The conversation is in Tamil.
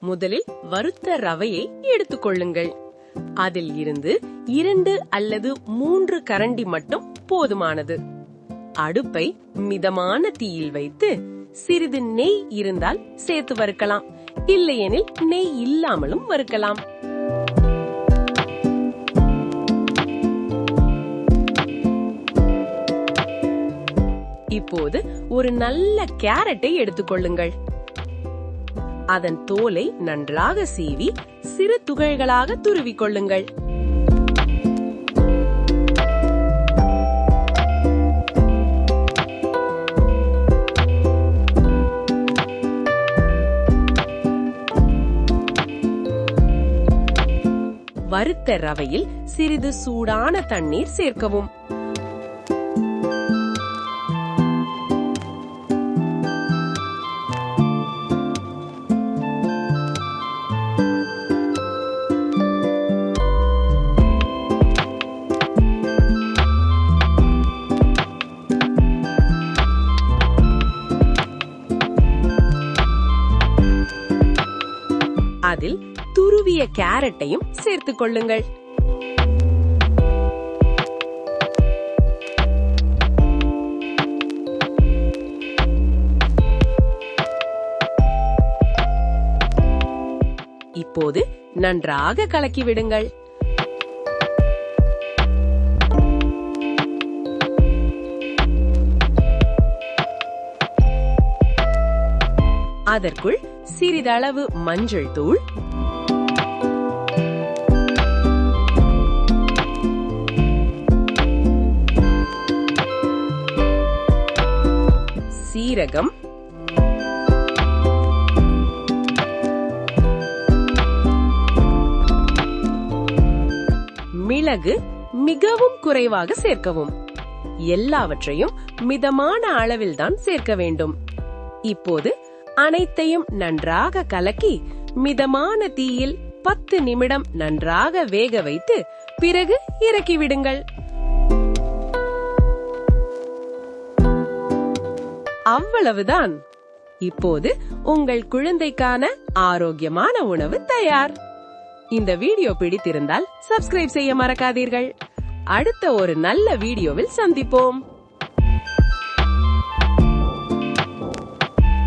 முதலில் வறுத்த ரவையை எடுத்துக்கொள்ளுங்கள். அதில் இருந்து 2 அல்லது 3 கரண்டி மட்டும் போதுமானது. அடுப்பை மிதமான தீயில் வைத்து சிறிது நெய் இருந்தால் சேர்த்து வறுக்கலாம், இல்லையெனில் நெய் இல்லாமலும் வறுக்கலாம். இப்போது ஒரு நல்ல கேரட்டை எடுத்துக்கொள்ளுங்கள். அதன் தோலை நன்றாக சீவி சிறு துகள்களாக துருவிக் கொள்ளுங்கள். வறுத்த ரவையில் சிறிது சூடான தண்ணீர் சேர்க்கவும். அதில் துருவிய கேரட்டையும் சேர்த்துக் கொள்ளுங்கள். இப்போது நன்றாக கலக்கி விடுங்கள். அதற்குள் சிறிதளவு மஞ்சள் தூள், சீரகம், மிளகு மிகவும் குறைவாக சேர்க்கவும். எல்லாவற்றையும் மிதமான அளவில்தான் சேர்க்க வேண்டும். இப்போது அனைத்தையும் நன்றாக கலக்கி மிதமான தீயில் 10 நிமிடம் நன்றாக வேக வைத்து பிறகு இறக்கிவிடுங்கள். அவ்வளவுதான். இப்போது உங்கள் குழந்தைக்கான ஆரோக்கியமான உணவு தயார். இந்த வீடியோ பிடித்திருந்தால் சப்ஸ்கிரைப் செய்ய மறக்காதீர்கள். அடுத்த ஒரு நல்ல வீடியோவில் சந்திப்போம்.